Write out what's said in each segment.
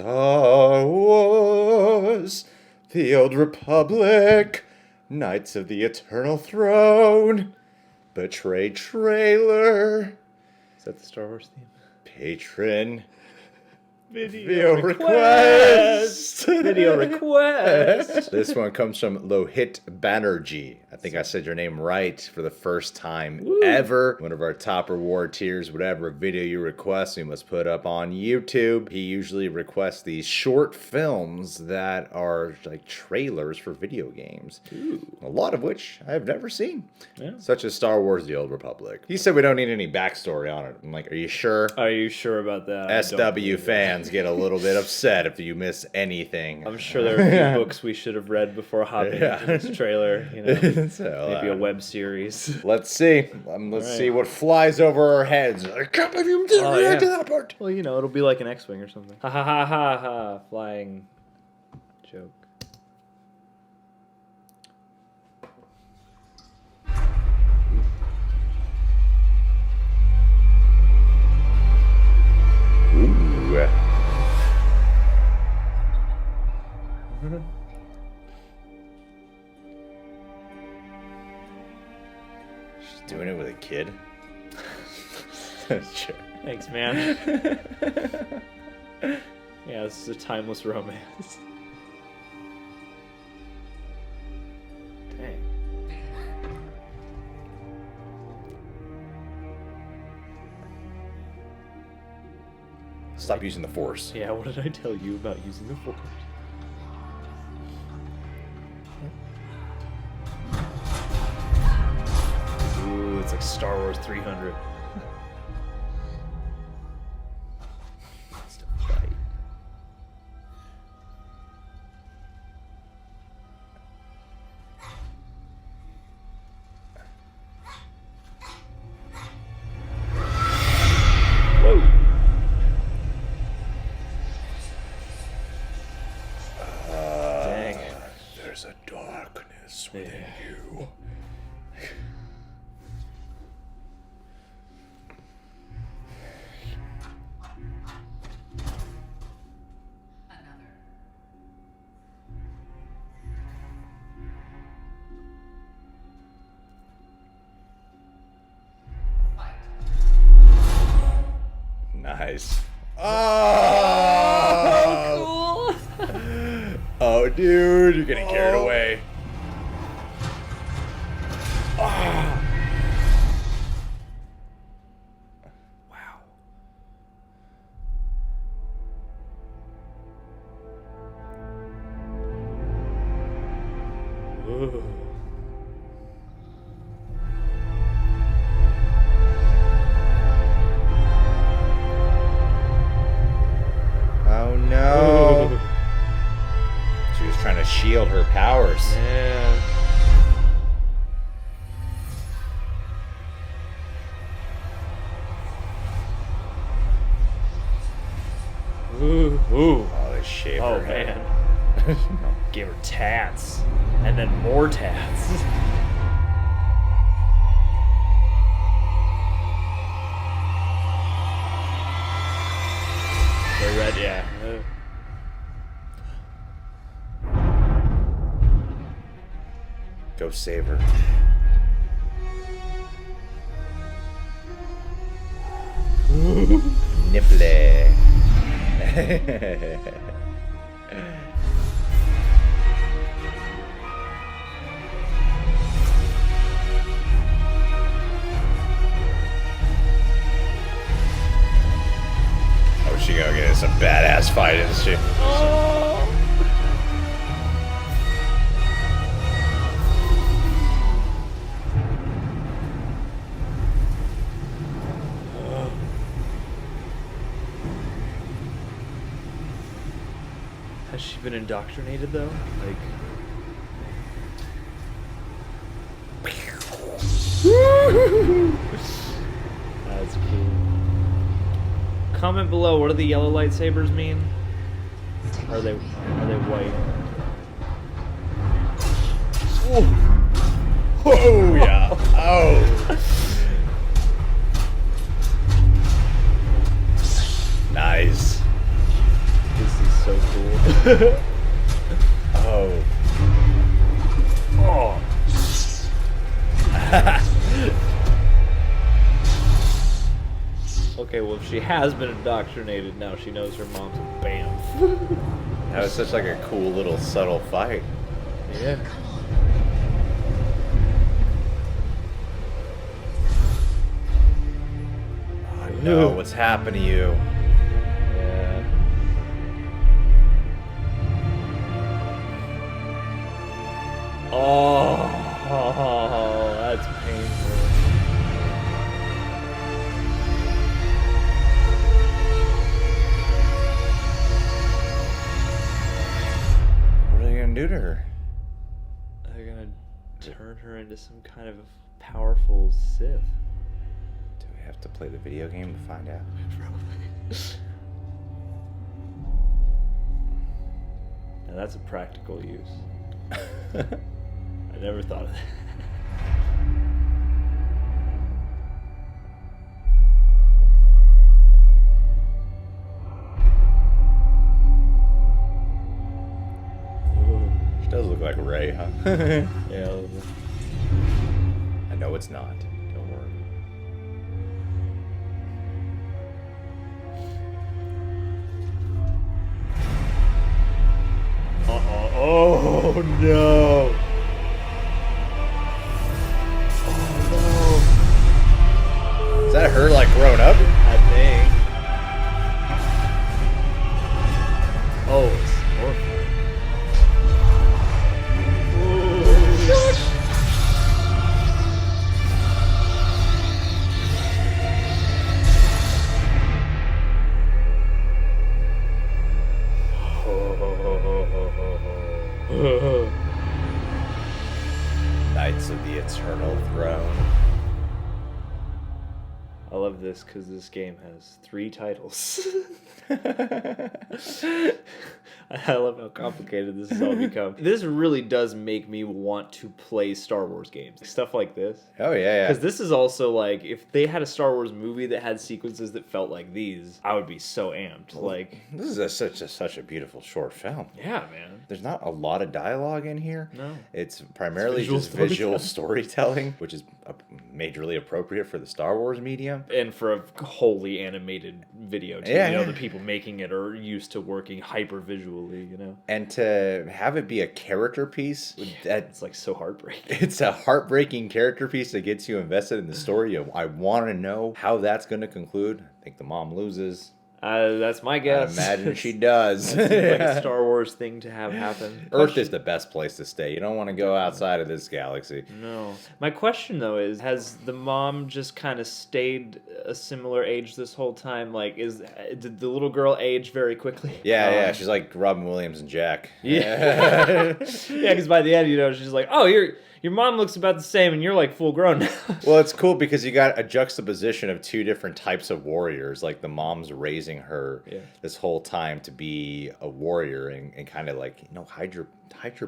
Star Wars, the Old Republic, Knights of the Eternal Throne, Betrayed Trailer, Is that the Star Wars theme? Patron, Video request. Video request. This one comes from Lohit Banerjee. I think I said your name right for the first time ever. One of our top reward tiers, whatever video you request, we must put up on YouTube. He usually requests these short films that are like trailers for video games. A lot of which I have never seen. Yeah. Such as Star Wars The Old Republic. He said we don't need any backstory on it. I'm like, are you sure? Are you sure about that? I don't SW believe it. fans get a little bit upset if you miss anything. I'm sure there are a few books we should have read before hopping into this trailer. You know, So, maybe a web series. let's see. Let's see what flies over our heads. I can't believe you didn't Oh, react yeah. to that part. Well, you know, it'll be like an X-wing or something. Ha ha ha ha ha! Flying joke. Ooh. She's doing it with a kid. Sure. Thanks, man. Yeah, this is a timeless romance. Dang. Stop using the Force. Yeah, what did I tell you about using the Force? Ooh, it's like Star Wars 300. Still fight. Whoa. Dang. There's a darkness within you. Another. Fight. Nice. Oh, Cool. oh, dude, you're getting carried away. Ah. Wow. Ooh. Oh no. Ooh. She was trying to shield her powers. Yeah. Ooh. Ooh. Oh, they shaved Oh her head. man. Gave her tats. And then more tats. They're red, yeah. Go save her. Nipple. Oh, she gonna get in some badass fight, isn't she? Has she been indoctrinated though? Like. That's cool. Comment below. What do the yellow lightsabers mean? Are they white? Oh yeah. Oh. Nice. This is Oh. Oh. Okay, well, if she has been indoctrinated, now she knows her mom's a bam. That was such like a cool little subtle fight. Yeah. Oh no, what's happened to you? Yeah. Oh, that's painful. What are they gonna do to her? They're gonna turn her into some kind of powerful Sith. Do we have to play the video game to find out? Now that's a practical use. I never thought of that. She does look like Rey, huh? Yeah. I know it's not. Don't worry. Oh no! Oh Is that her like grown up? no! I think. Oh, it's horrifying. Knights of the Eternal Throne. I love this because this game has 3 titles. I love how complicated this has all become. This really does make me want to play Star Wars games. Stuff like this. Oh yeah, Because this is also like, if they had a Star Wars movie that had sequences that felt like these, I would be so amped. Like, This is such a beautiful short film. yeah, man. There's not a lot of dialogue in here. No. It's primarily It's visual just visual storytelling, which is majorly appropriate for the Star Wars medium. And for a wholly animated video, too. Yeah, You know, yeah. the people making it are used to working hyper visually, you know? And to have it be a character piece, It's like so heartbreaking. it's a heartbreaking character piece that gets you invested in the story. I want to know how that's going to conclude. I think the mom loses. That's my I guess. imagine she does. That seems like a Star Wars thing to have happen. Earth is the best place to stay. You don't want to go outside of this galaxy. No. My question though is, has the mom just kind of stayed a similar age this whole time? Like, did the little girl age very quickly? Yeah, she's like Robin Williams and Jack. Yeah. Yeah, because by the end, you know, she's like, oh, your mom looks about the same, and you're like full grown now. Well, it's cool because you got a juxtaposition of 2 different types of warriors. Like the mom's raising her this whole time to be a warrior and kind of like, hide your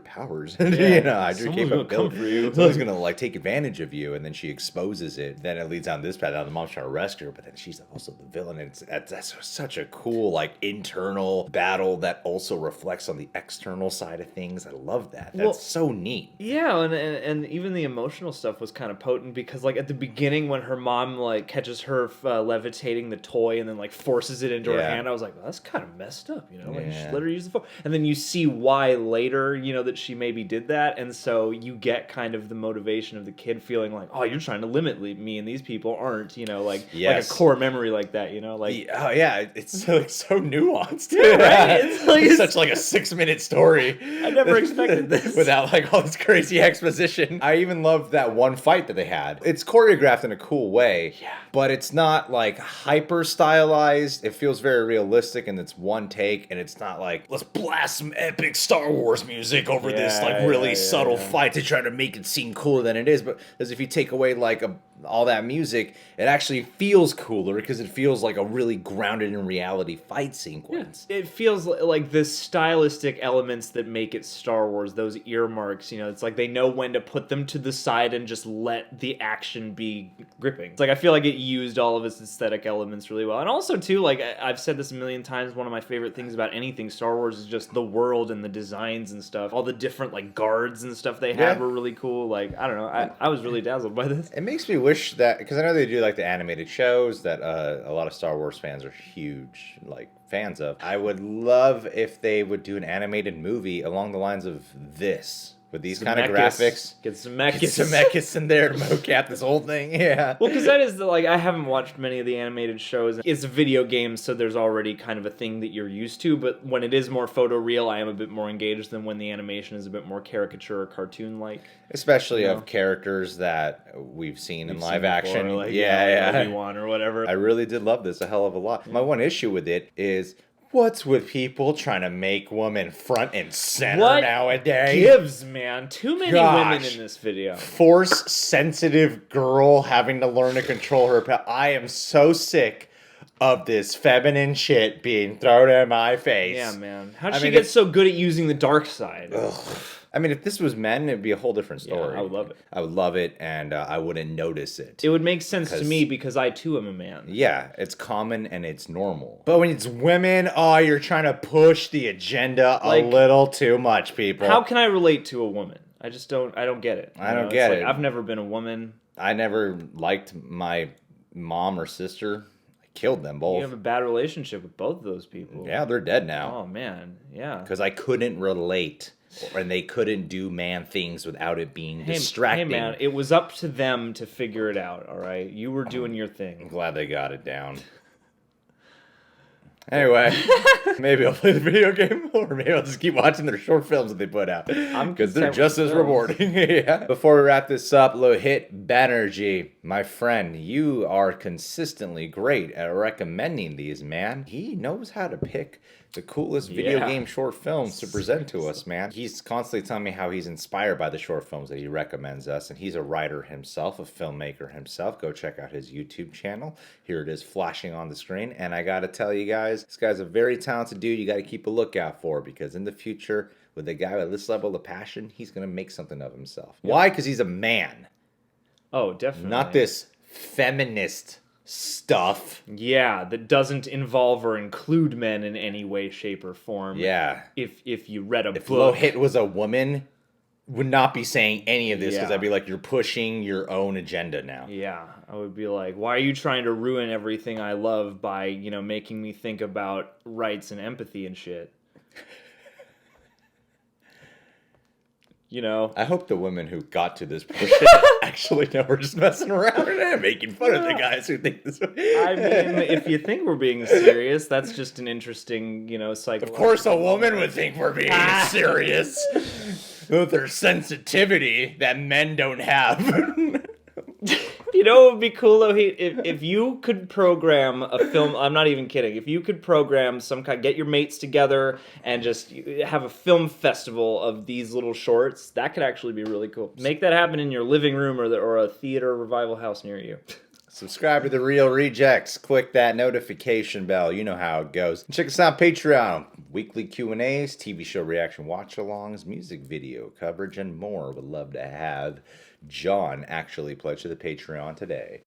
powers. Hide your Someone's gonna come for you. Someone's gonna like take advantage of you, and then she exposes it. Then it leads down this path. Now the mom's trying to rescue her, but then she's also the villain. And that's such a cool like internal battle that also reflects on the external side of things. I love that. That's so neat. Yeah, and even the emotional stuff was kind of potent because like at the beginning when her mom like catches her levitating the toy and then like forces it into her Yeah. hand, I was like, well, that's kind of messed up, you know? Like, Yeah. just let her use the phone. And then you see why later, you know, that she maybe did that, and so you get kind of the motivation of the kid feeling like, oh, you're trying to limit me and these people aren't, you know, like Yes. like a core memory like that, you know, like Oh yeah, it's so nuanced. Yeah, right? It's like- It's such like a 6-minute story. I never expected this. Without like all this crazy exposition. I even love that one fight that they had. It's choreographed in a cool way, but it's not like hyper stylized. It feels very realistic and it's one take, and it's not like let's blast some epic Star Wars music over this like really subtle fight to try to make it seem cooler than it is. But as if you take away like all that music, it actually feels cooler because it feels like a really grounded in reality fight sequence. It feels like the stylistic elements that make it Star Wars, those earmarks, you know, it's like they know when of put them to the side and just let the action be gripping. It's like I feel like it used all of its aesthetic elements really well. And also too, like I've said this a million times, one of my favorite things about anything Star Wars is just the world and the designs and stuff. All the different like guards and stuff they had were really cool. Like I don't know, I was really dazzled by this. It makes me wish that, because I know they do like the animated shows that a lot of Star Wars fans are huge like fans of. I would love if they would do an animated movie along the lines of this. With these kind of graphics. Get Zemeckis. Get Zemeckis in there to mocap this whole thing, yeah. Well, because that is, like, I haven't watched many of the animated shows. It's a video game, so there's already kind of a thing that you're used to, but when it is more photoreal, I am a bit more engaged than when the animation is a bit more caricature or cartoon-like. Especially of characters that we've seen in live action. Like, yeah. Obi-Wan or whatever. I really did love this a hell of a lot. My one issue with it is, what's with people trying to make women front and center nowadays? Gives, man. Too many women in this video. Force-sensitive girl having to learn to control her power. I am so sick of this feminine shit being thrown in my face. Yeah, man. How'd she get so good at using the dark side? Ugh. I mean, if this was men, it'd be a whole different story. Yeah, I would love it. I would love it, and I wouldn't notice it. It would make sense to me because I, too, am a man. Yeah, it's common and it's normal. But when it's women, oh, you're trying to push the agenda a little too much, people. How can I relate to a woman? I just don't get it. I don't get it. I've never been a woman. I never liked my mom or sister. I killed them both. You have a bad relationship with both of those people. Yeah, they're dead now. Oh, man. Yeah. Because I couldn't relate. And they couldn't do man things without it being distracting. Hey, man, it was up to them to figure it out, all right? You were doing your thing. I'm glad they got it down. Anyway, maybe I'll play the video game, or maybe I'll just keep watching their short films that they put out. Because they're just as rewarding. Yeah. Before we wrap this up, Lohit Banerjee, my friend, you are consistently great at recommending these, man. He knows how to pick the coolest video game short films to present to us, man. He's constantly telling me how he's inspired by the short films that he recommends us, and he's a writer himself, a filmmaker himself. Go check out his YouTube channel. Here it is flashing on the screen, and I gotta tell you guys, this guy's a very talented dude you gotta keep a lookout for, because in the future, with a guy with this level of passion, he's gonna make something of himself. Yep. Why? Because he's a man. Oh, definitely. Not this feminist stuff. Yeah, that doesn't involve or include men in any way, shape, or form. Yeah. If you read a book. If Lohit was a woman, would not be saying any of this, because I'd be like, you're pushing your own agenda now. Yeah, I would be like, why are you trying to ruin everything I love by, you know, making me think about rights and empathy and shit? You know, I hope the women who got to this portion actually know we're just messing around and making fun of the guys who think this way. I mean, if you think we're being serious, that's just an interesting, you know, psychological. Of course, a woman would think we're being serious. With their sensitivity that men don't have. You know what would be cool though? If you could program a film, I'm not even kidding. If you could program some kind, get your mates together and just have a film festival of these little shorts, that could actually be really cool. Make that happen in your living room or a theater revival house near you. Subscribe to The Real Rejects. Click that notification bell. You know how it goes. And check us out on Patreon. Weekly Q&As, TV show reaction watch-alongs, music video coverage, and more. Would love to have John actually pledge to the Patreon today.